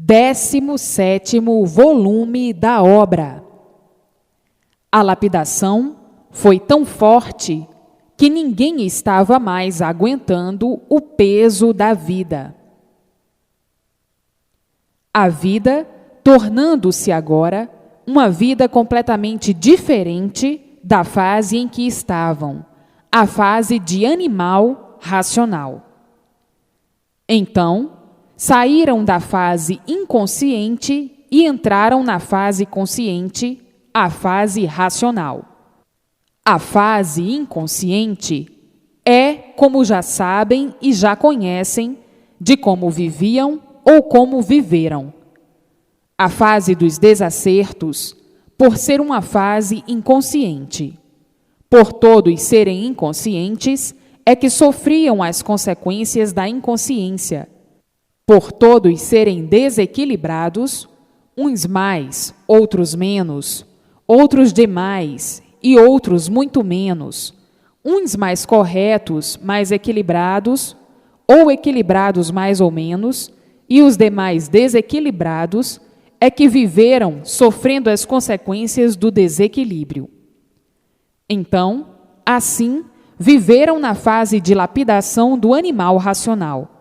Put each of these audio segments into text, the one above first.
17º volume da obra. A lapidação foi tão forte que ninguém estava mais aguentando o peso da vida. A vida tornando-se agora uma vida completamente diferente da fase em que estavam, a fase de animal racional. Então, saíram da fase inconsciente e entraram na fase consciente, a fase racional. A fase inconsciente é, como já sabem e já conhecem, de como viviam ou como viveram. A fase dos desacertos, por ser uma fase inconsciente. Por todos serem inconscientes, é que sofriam as consequências da inconsciência. Por todos serem desequilibrados, uns mais, outros menos, outros demais e outros muito menos, uns mais corretos, mais equilibrados, ou equilibrados mais ou menos, e os demais desequilibrados, é que viveram sofrendo as consequências do desequilíbrio. Então, assim, viveram na fase de lapidação do animal racional,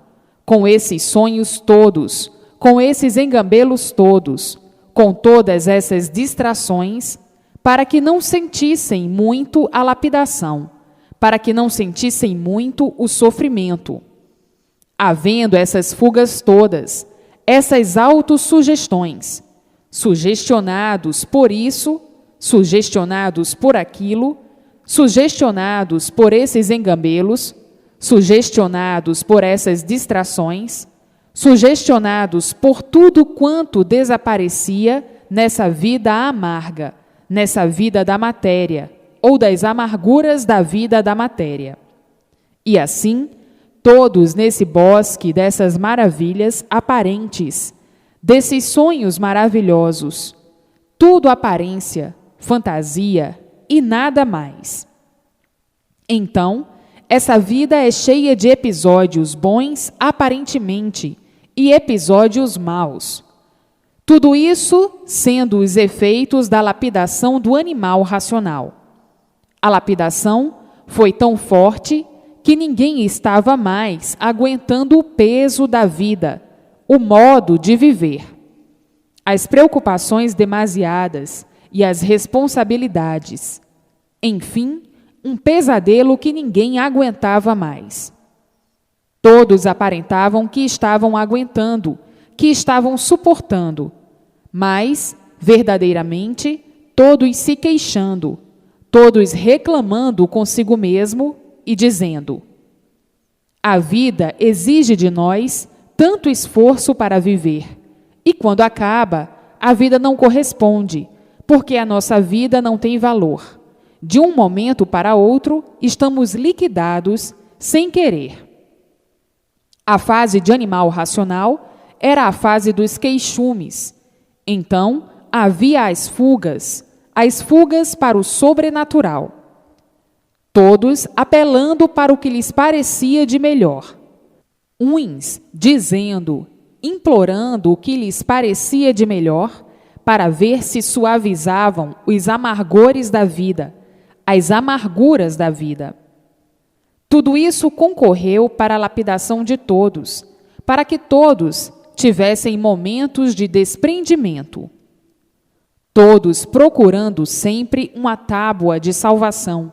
com esses sonhos todos, com esses engambelos todos, com todas essas distrações, para que não sentissem muito a lapidação, para que não sentissem muito o sofrimento. Havendo essas fugas todas, essas autossugestões, sugestionados por isso, sugestionados por aquilo, sugestionados por esses engambelos, sugestionados por essas distrações, sugestionados por tudo quanto desaparecia nessa vida amarga, nessa vida da matéria, ou das amarguras da vida da matéria. E assim, todos nesse bosque dessas maravilhas aparentes, desses sonhos maravilhosos, tudo aparência, fantasia e nada mais. Então, essa vida é cheia de episódios bons aparentemente e episódios maus. Tudo isso sendo os efeitos da lapidação do animal racional. A lapidação foi tão forte que ninguém estava mais aguentando o peso da vida, o modo de viver. As preocupações demasiadas e as responsabilidades. Enfim, um pesadelo que ninguém aguentava mais. Todos aparentavam que estavam aguentando, que estavam suportando, mas, verdadeiramente, todos se queixando, todos reclamando consigo mesmo e dizendo: a vida exige de nós tanto esforço para viver, e quando acaba, a vida não corresponde, porque a nossa vida não tem valor. De um momento para outro, estamos liquidados sem querer. A fase de animal racional era a fase dos queixumes. Então, havia as fugas para o sobrenatural. Todos apelando para o que lhes parecia de melhor. Uns dizendo, implorando o que lhes parecia de melhor, para ver se suavizavam os amargores da vida, as amarguras da vida. Tudo isso concorreu para a lapidação de todos, para que todos tivessem momentos de desprendimento. Todos procurando sempre uma tábua de salvação,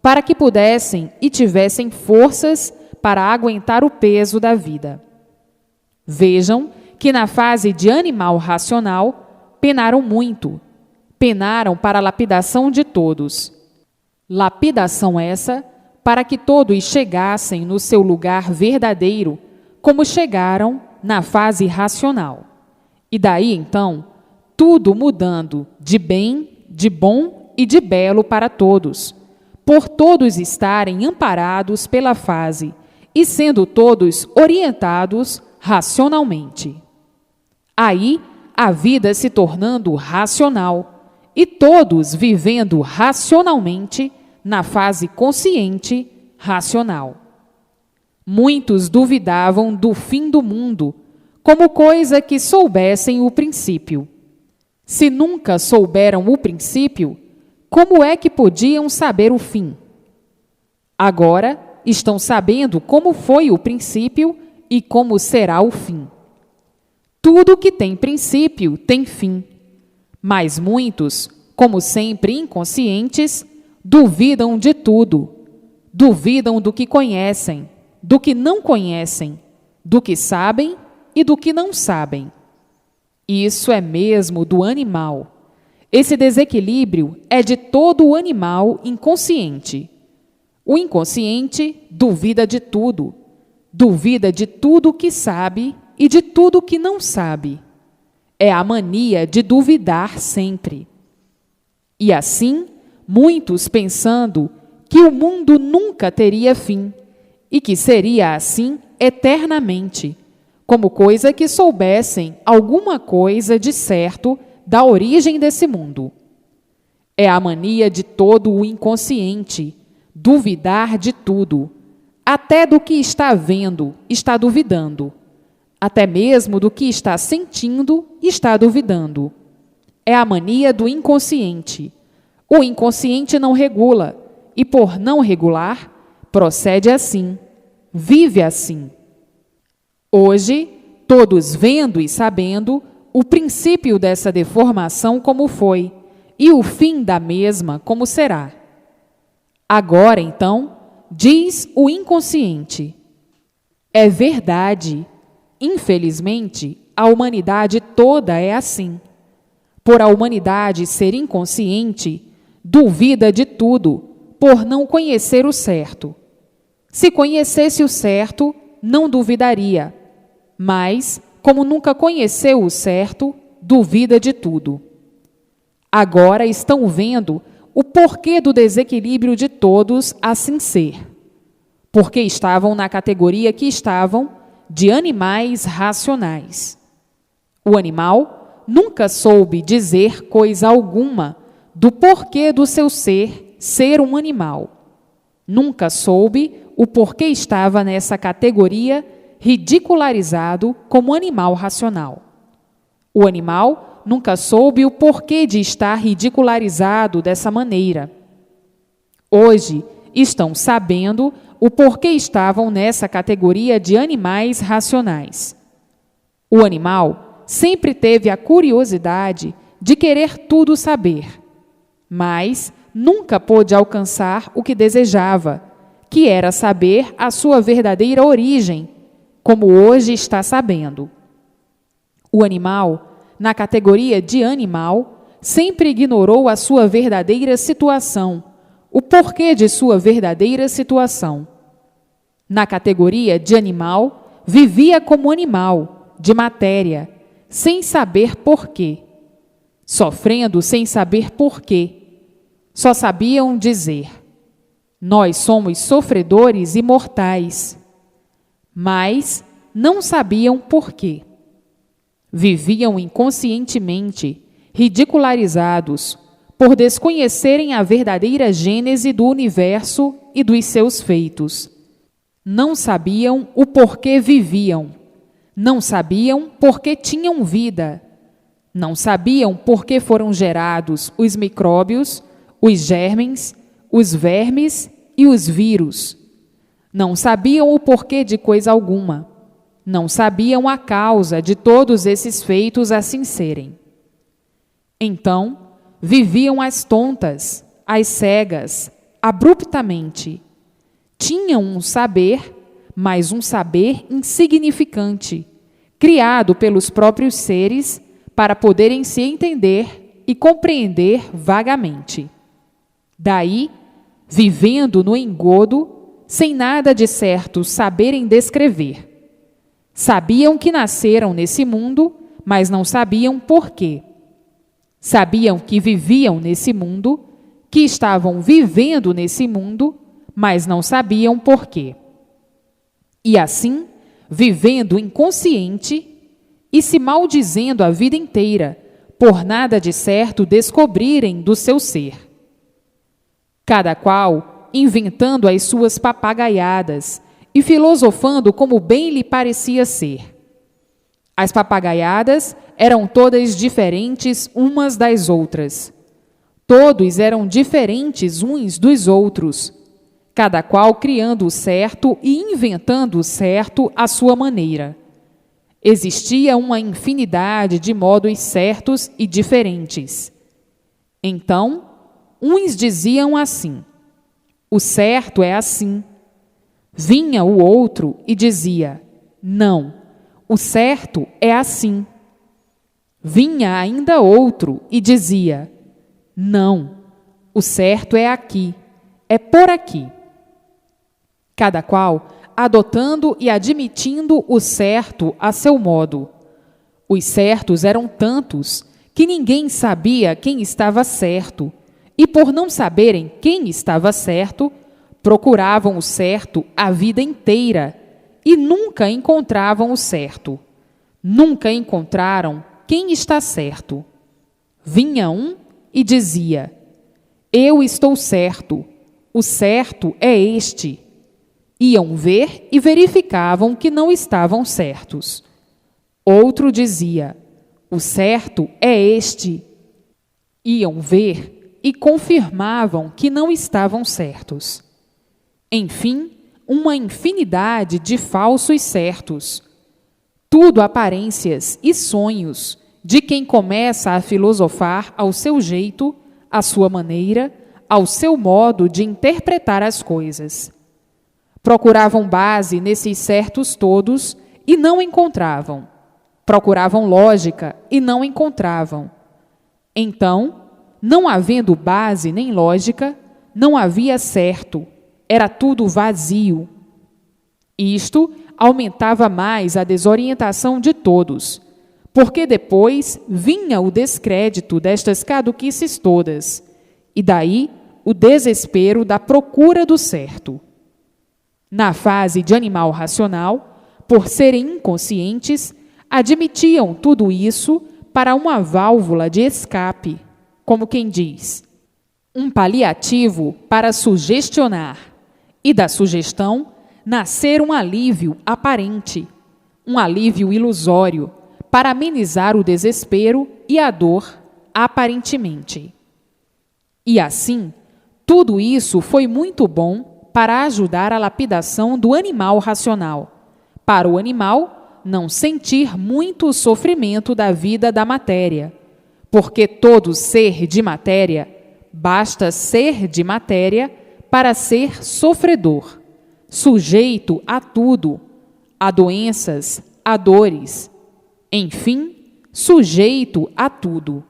para que pudessem e tivessem forças para aguentar o peso da vida. Vejam que na fase de animal racional, penaram muito, penaram para a lapidação de todos. Lapidação essa para que todos chegassem no seu lugar verdadeiro, como chegaram na fase racional. E daí, então, tudo mudando de bem, de bom e de belo para todos, por todos estarem amparados pela fase e sendo todos orientados racionalmente. Aí, a vida se tornando racional e todos vivendo racionalmente na fase consciente racional. Muitos duvidavam do fim do mundo, como coisa que soubessem o princípio. Se nunca souberam o princípio, como é que podiam saber o fim? Agora estão sabendo como foi o princípio e como será o fim. Tudo que tem princípio tem fim, mas muitos, como sempre inconscientes, duvidam de tudo. Duvidam do que conhecem, do que não conhecem, do que sabem e do que não sabem. Isso é mesmo do animal. Esse desequilíbrio é de todo o animal inconsciente. O inconsciente duvida de tudo que sabe e de tudo que não sabe. É a mania de duvidar sempre. E assim, muitos pensando que o mundo nunca teria fim e que seria assim eternamente, como coisa que soubessem alguma coisa de certo da origem desse mundo. É a mania de todo o inconsciente, duvidar de tudo, até do que está vendo, está duvidando, até mesmo do que está sentindo, está duvidando. É a mania do inconsciente. O inconsciente não regula, e por não regular, procede assim, vive assim. Hoje, todos vendo e sabendo o princípio dessa deformação como foi, e o fim da mesma como será. Agora, então, diz o inconsciente: é verdade, infelizmente, a humanidade toda é assim. Por a humanidade ser inconsciente, duvida de tudo, por não conhecer o certo. Se conhecesse o certo, não duvidaria, mas, como nunca conheceu o certo, duvida de tudo. Agora estão vendo o porquê do desequilíbrio de todos assim ser. Porque estavam na categoria que estavam de animais racionais. O animal nunca soube dizer coisa alguma do porquê do seu ser um animal. Nunca soube o porquê estava nessa categoria ridicularizado como animal racional. O animal nunca soube o porquê de estar ridicularizado dessa maneira. Hoje estão sabendo o porquê estavam nessa categoria de animais racionais. O animal sempre teve a curiosidade de querer tudo saber, mas nunca pôde alcançar o que desejava, que era saber a sua verdadeira origem, como hoje está sabendo. O animal, na categoria de animal, sempre ignorou a sua verdadeira situação, o porquê de sua verdadeira situação. Na categoria de animal, vivia como animal, de matéria, sem saber porquê, sofrendo sem saber porquê. Só sabiam dizer: nós somos sofredores e mortais, mas não sabiam porquê. Viviam inconscientemente, ridicularizados, por desconhecerem a verdadeira gênese do universo e dos seus feitos. Não sabiam o porquê viviam, não sabiam porquê tinham vida, não sabiam porquê foram gerados os micróbios, os germens, os vermes e os vírus. Não sabiam o porquê de coisa alguma. Não sabiam a causa de todos esses feitos assim serem. Então, viviam às tontas, às cegas, abruptamente. Tinham um saber, mas um saber insignificante, criado pelos próprios seres para poderem se entender e compreender vagamente. Daí, vivendo no engodo, sem nada de certo saberem descrever. Sabiam que nasceram nesse mundo, mas não sabiam porquê. Sabiam que viviam nesse mundo, que estavam vivendo nesse mundo, mas não sabiam porquê. E assim, vivendo inconsciente e se maldizendo a vida inteira, por nada de certo descobrirem do seu ser. Cada qual inventando as suas papagaiadas e filosofando como bem lhe parecia ser. As papagaiadas eram todas diferentes umas das outras. Todos eram diferentes uns dos outros, cada qual criando o certo e inventando o certo à sua maneira. Existia uma infinidade de modos certos e diferentes. Então, uns diziam assim: o certo é assim. Vinha o outro e dizia: não, o certo é assim. Vinha ainda outro e dizia: não, o certo é aqui, é por aqui. Cada qual adotando e admitindo o certo a seu modo. Os certos eram tantos que ninguém sabia quem estava certo, e por não saberem quem estava certo, procuravam o certo a vida inteira e nunca encontravam o certo. Nunca encontraram quem está certo. Vinha um e dizia: eu estou certo, o certo é este. Iam ver e verificavam que não estavam certos. Outro dizia: o certo é este. Iam ver e confirmavam que não estavam certos. Enfim, uma infinidade de falsos certos. Tudo aparências e sonhos de quem começa a filosofar ao seu jeito, à sua maneira, ao seu modo de interpretar as coisas. Procuravam base nesses certos todos e não encontravam. Procuravam lógica e não encontravam. Então, não havendo base nem lógica, não havia certo, era tudo vazio. Isto aumentava mais a desorientação de todos, porque depois vinha o descrédito destas caduquices todas, e daí o desespero da procura do certo. Na fase de animal racional, por serem inconscientes, admitiam tudo isso para uma válvula de escape, como quem diz, um paliativo para sugestionar, e da sugestão nascer um alívio aparente, um alívio ilusório, para amenizar o desespero e a dor aparentemente. E assim, tudo isso foi muito bom para ajudar a lapidação do animal racional, para o animal não sentir muito o sofrimento da vida da matéria, porque todo ser de matéria, basta ser de matéria para ser sofredor, sujeito a tudo, a doenças, a dores, enfim, sujeito a tudo.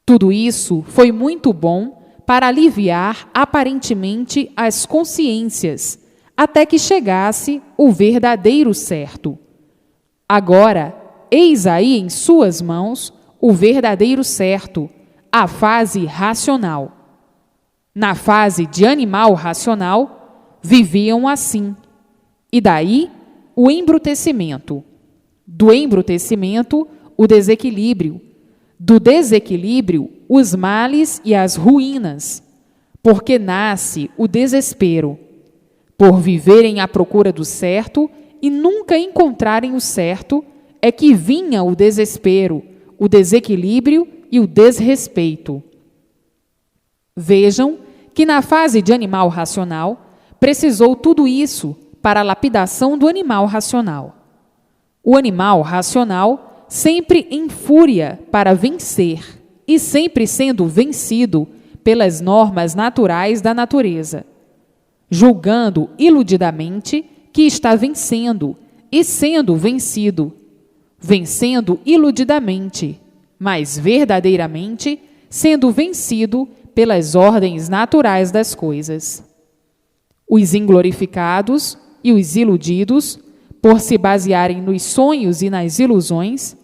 Tudo isso foi muito bom para aliviar aparentemente as consciências, até que chegasse o verdadeiro certo. Agora, eis aí em suas mãos o verdadeiro certo, a fase racional. Na fase de animal racional, viviam assim, e daí o embrutecimento. Do embrutecimento, o desequilíbrio. Do desequilíbrio, os males e as ruínas, porque nasce o desespero, por viverem à procura do certo e nunca encontrarem o certo, é que vinha o desespero, o desequilíbrio e o desrespeito. Vejam que na fase de animal racional, precisou tudo isso para a lapidação do animal racional. O animal racional sempre em fúria para vencer e sempre sendo vencido pelas normas naturais da natureza, julgando iludidamente que está vencendo e sendo vencido, vencendo iludidamente, mas verdadeiramente sendo vencido pelas ordens naturais das coisas. Os inglorificados e os iludidos, por se basearem nos sonhos e nas ilusões,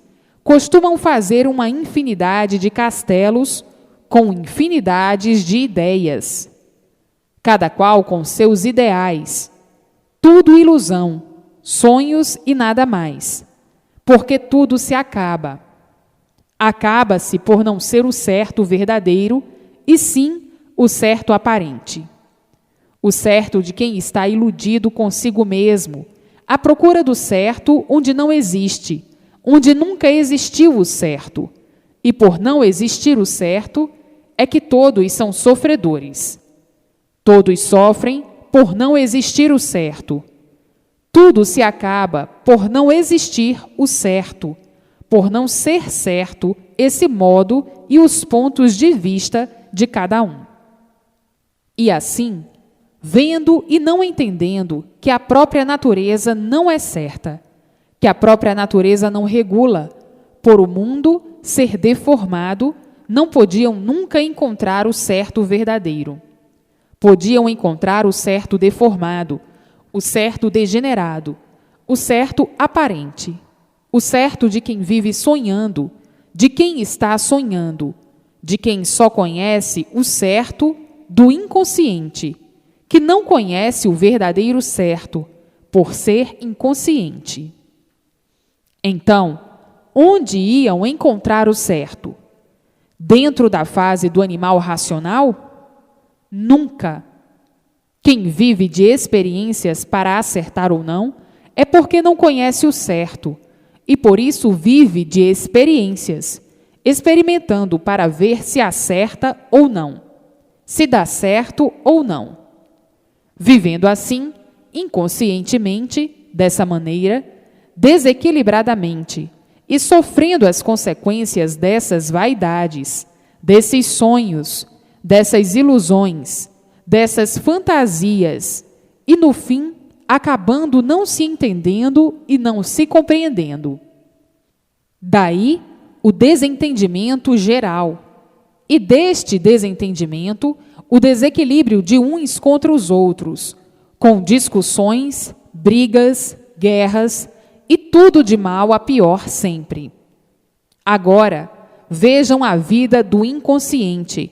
costumam fazer uma infinidade de castelos com infinidades de ideias, cada qual com seus ideais, tudo ilusão, sonhos e nada mais, porque tudo se acaba. Acaba-se por não ser o certo verdadeiro, e sim o certo aparente. O certo de quem está iludido consigo mesmo, à procura do certo onde não existe, onde nunca existiu o certo, e por não existir o certo, é que todos são sofredores. Todos sofrem por não existir o certo. Tudo se acaba por não existir o certo, por não ser certo esse modo e os pontos de vista de cada um. E assim, vendo e não entendendo que a própria natureza não é certa, que a própria natureza não regula, por o mundo ser deformado, não podiam nunca encontrar o certo verdadeiro. Podiam encontrar o certo deformado, o certo degenerado, o certo aparente, o certo de quem vive sonhando, de quem está sonhando, de quem só conhece o certo do inconsciente, que não conhece o verdadeiro certo, por ser inconsciente. Então, onde iam encontrar o certo? Dentro da fase do animal racional? Nunca. Quem vive de experiências para acertar ou não é porque não conhece o certo, e por isso vive de experiências, experimentando para ver se acerta ou não, se dá certo ou não. Vivendo assim, inconscientemente, dessa maneira, desequilibradamente, e sofrendo as consequências dessas vaidades, desses sonhos, dessas ilusões, dessas fantasias, e no fim, acabando não se entendendo e não se compreendendo. Daí, o desentendimento geral, e deste desentendimento, o desequilíbrio de uns contra os outros, com discussões, brigas, guerras, e tudo de mal a pior sempre. Agora, vejam a vida do inconsciente,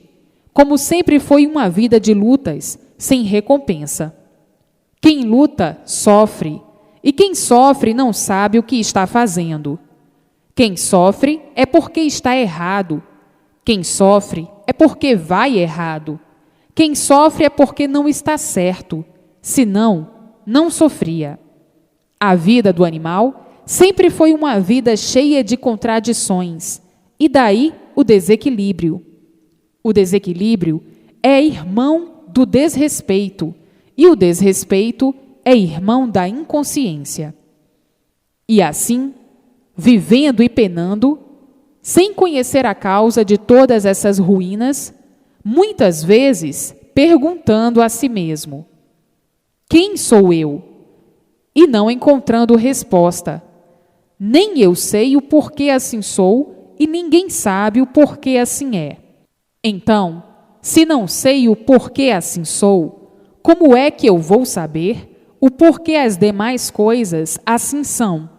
como sempre foi uma vida de lutas, sem recompensa. Quem luta, sofre, e quem sofre não sabe o que está fazendo. Quem sofre é porque está errado. Quem sofre é porque vai errado. Quem sofre é porque não está certo, senão não sofria. A vida do animal sempre foi uma vida cheia de contradições, e daí o desequilíbrio. O desequilíbrio é irmão do desrespeito, e o desrespeito é irmão da inconsciência. E assim, vivendo e penando, sem conhecer a causa de todas essas ruínas, muitas vezes perguntando a si mesmo: quem sou eu? E não encontrando resposta. Nem eu sei o porquê assim sou, e ninguém sabe o porquê assim é. Então, se não sei o porquê assim sou, como é que eu vou saber o porquê as demais coisas assim são?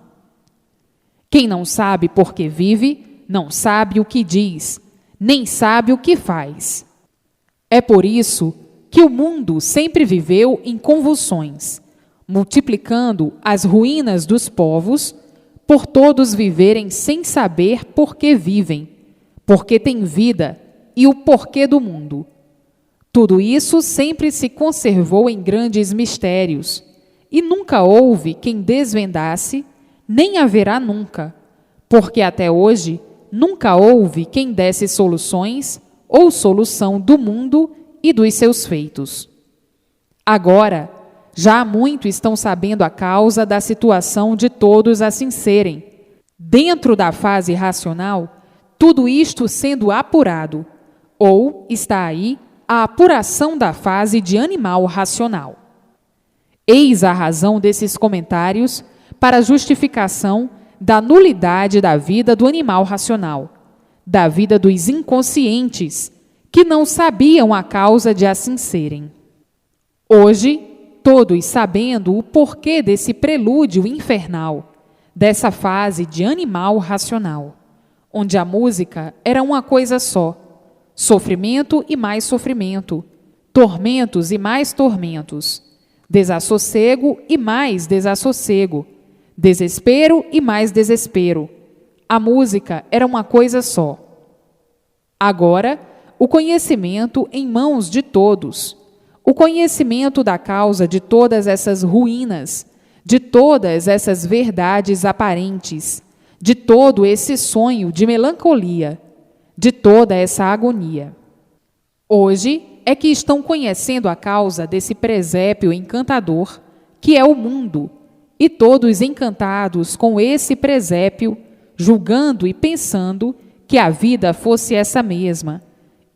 Quem não sabe por que vive, não sabe o que diz, nem sabe o que faz. É por isso que o mundo sempre viveu em convulsões, multiplicando as ruínas dos povos, por todos viverem sem saber por que vivem, porque têm vida e o porquê do mundo. Tudo isso sempre se conservou em grandes mistérios, e nunca houve quem desvendasse, nem haverá nunca, porque até hoje nunca houve quem desse soluções ou solução do mundo e dos seus feitos. Agora, já há muito estão sabendo a causa da situação de todos assim serem. Dentro da fase racional, tudo isto sendo apurado, ou está aí a apuração da fase de animal racional. Eis a razão desses comentários para a justificação da nulidade da vida do animal racional, da vida dos inconscientes, que não sabiam a causa de assim serem. Hoje, todos sabendo o porquê desse prelúdio infernal, dessa fase de animal racional, onde a música era uma coisa só, sofrimento e mais sofrimento, tormentos e mais tormentos, desassossego e mais desassossego, desespero e mais desespero. A música era uma coisa só. Agora, o conhecimento em mãos de todos, o conhecimento da causa de todas essas ruínas, de todas essas verdades aparentes, de todo esse sonho de melancolia, de toda essa agonia. Hoje é que estão conhecendo a causa desse presépio encantador, que é o mundo, e todos encantados com esse presépio, julgando e pensando que a vida fosse essa mesma,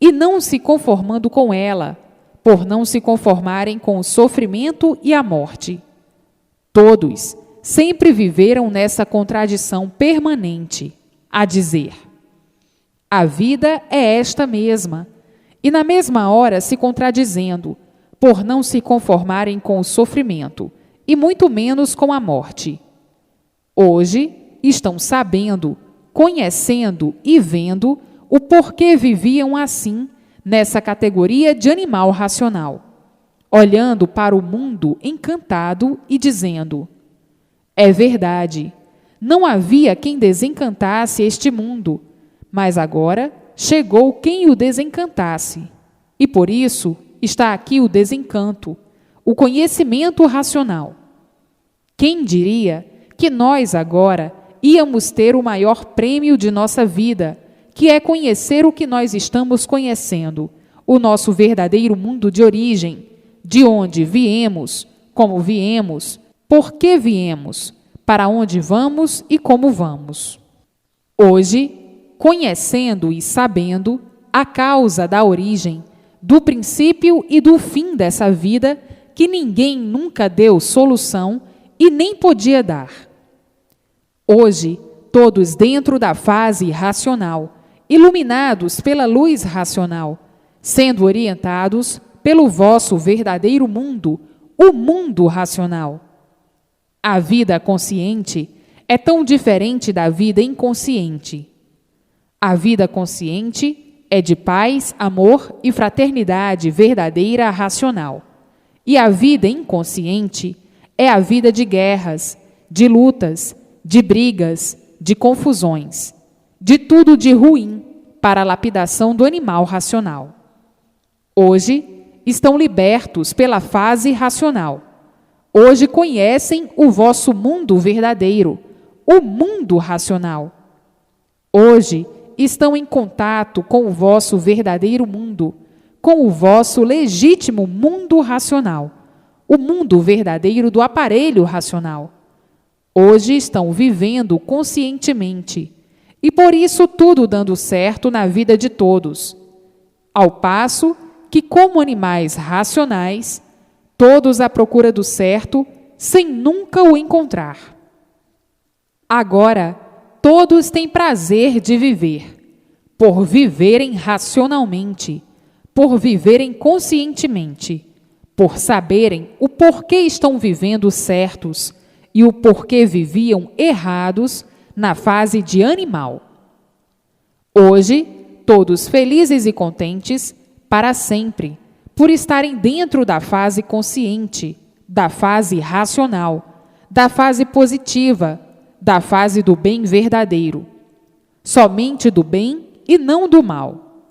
e não se conformando com ela, por não se conformarem com o sofrimento e a morte. Todos sempre viveram nessa contradição permanente, a dizer: a vida é esta mesma, e na mesma hora se contradizendo, por não se conformarem com o sofrimento, e muito menos com a morte. Hoje estão sabendo, conhecendo e vendo o porquê viviam assim, nessa categoria de animal racional, olhando para o mundo encantado e dizendo: é verdade, não havia quem desencantasse este mundo, mas agora chegou quem o desencantasse, e por isso está aqui o desencanto, o conhecimento racional. Quem diria que nós agora íamos ter o maior prêmio de nossa vida, que é conhecer o que nós estamos conhecendo, o nosso verdadeiro mundo de origem, de onde viemos, como viemos, por que viemos, para onde vamos e como vamos. Hoje, conhecendo e sabendo a causa da origem, do princípio e do fim dessa vida, que ninguém nunca deu solução e nem podia dar. Hoje, todos dentro da fase racional, iluminados pela luz racional, sendo orientados pelo vosso verdadeiro mundo, o mundo racional. A vida consciente é tão diferente da vida inconsciente. A vida consciente é de paz, amor e fraternidade verdadeira racional. E a vida inconsciente é a vida de guerras, de lutas, de brigas, de confusões, de tudo de ruim para a lapidação do animal racional. Hoje estão libertos pela fase racional. Hoje conhecem o vosso mundo verdadeiro, o mundo racional. Hoje estão em contato com o vosso verdadeiro mundo, com o vosso legítimo mundo racional, o mundo verdadeiro do aparelho racional. Hoje estão vivendo conscientemente, e por isso tudo dando certo na vida de todos, ao passo que, como animais racionais, todos à procura do certo, sem nunca o encontrar. Agora, todos têm prazer de viver, por viverem racionalmente, por viverem conscientemente, por saberem o porquê estão vivendo certos e o porquê viviam errados na fase de animal. Hoje, todos felizes e contentes para sempre, por estarem dentro da fase consciente, da fase racional, da fase positiva, da fase do bem verdadeiro. Somente do bem e não do mal.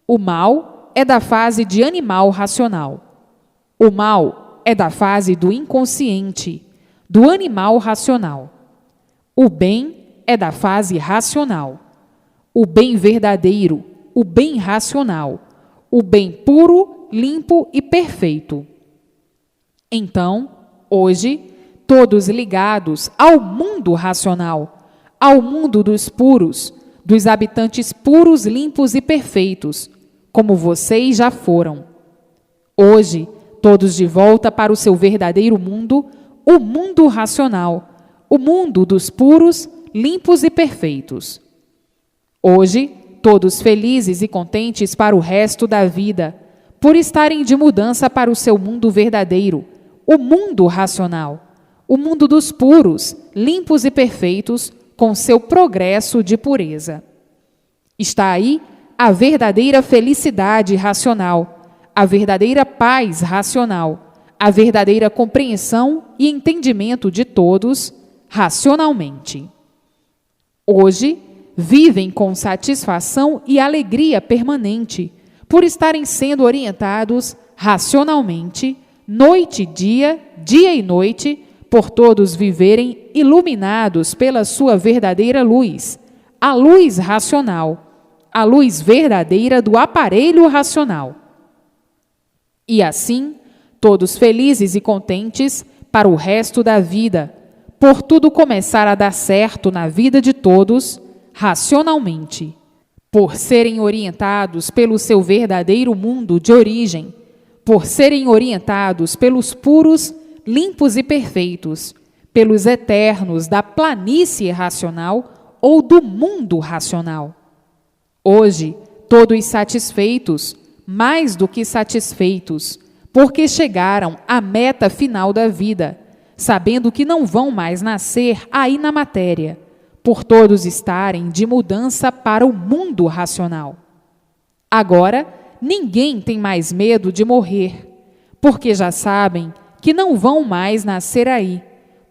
O mal é da fase de animal racional. O mal é da fase do inconsciente, do animal racional. O bem é da fase racional. O bem verdadeiro, o bem racional, o bem puro, limpo e perfeito. Então, hoje, todos ligados ao mundo racional, ao mundo dos puros, dos habitantes puros, limpos e perfeitos, como vocês já foram. Hoje, todos de volta para o seu verdadeiro mundo, o mundo racional, o mundo dos puros, limpos e perfeitos. Hoje, todos felizes e contentes para o resto da vida, por estarem de mudança para o seu mundo verdadeiro, o mundo racional, o mundo dos puros, limpos e perfeitos, com seu progresso de pureza. Está aí a verdadeira felicidade racional, a verdadeira paz racional, a verdadeira compreensão e entendimento de todos racionalmente. Hoje, vivem com satisfação e alegria permanente, por estarem sendo orientados racionalmente, noite e dia e noite, por todos viverem iluminados pela sua verdadeira luz, a luz racional, a luz verdadeira do aparelho racional. E assim, todos felizes e contentes para o resto da vida, por tudo começar a dar certo na vida de todos, racionalmente, por serem orientados pelo seu verdadeiro mundo de origem, por serem orientados pelos puros, limpos e perfeitos, pelos eternos da planície racional ou do mundo racional. Hoje, todos satisfeitos, mais do que satisfeitos, porque chegaram à meta final da vida, sabendo que não vão mais nascer aí na matéria, por todos estarem de mudança para o mundo racional. Agora, ninguém tem mais medo de morrer, porque já sabem que não vão mais nascer aí,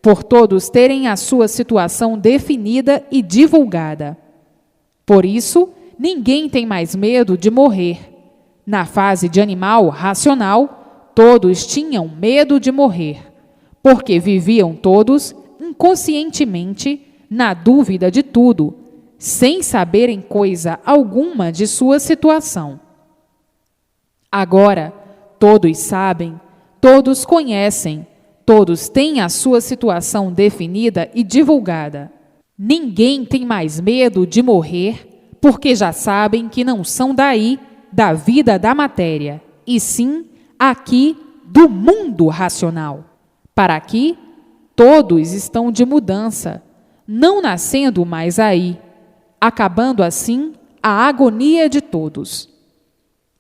por todos terem a sua situação definida e divulgada. Por isso, ninguém tem mais medo de morrer. Na fase de animal racional, todos tinham medo de morrer, porque viviam todos inconscientemente na dúvida de tudo, sem saberem coisa alguma de sua situação. Agora, todos sabem, todos conhecem, todos têm a sua situação definida e divulgada. Ninguém tem mais medo de morrer, porque já sabem que não são daí, da vida da matéria, e sim aqui do mundo racional. Para aqui, todos estão de mudança, não nascendo mais aí, acabando assim a agonia de todos.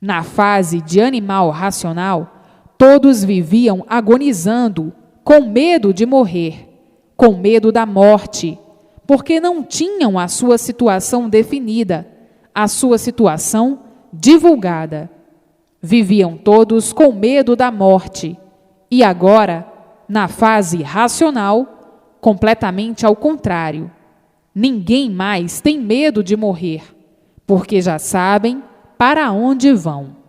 Na fase de animal racional, todos viviam agonizando, com medo de morrer, com medo da morte, porque não tinham a sua situação definida, a sua situação divulgada. Viviam todos com medo da morte, e agora, na fase racional, completamente ao contrário. Ninguém mais tem medo de morrer, porque já sabem para onde vão.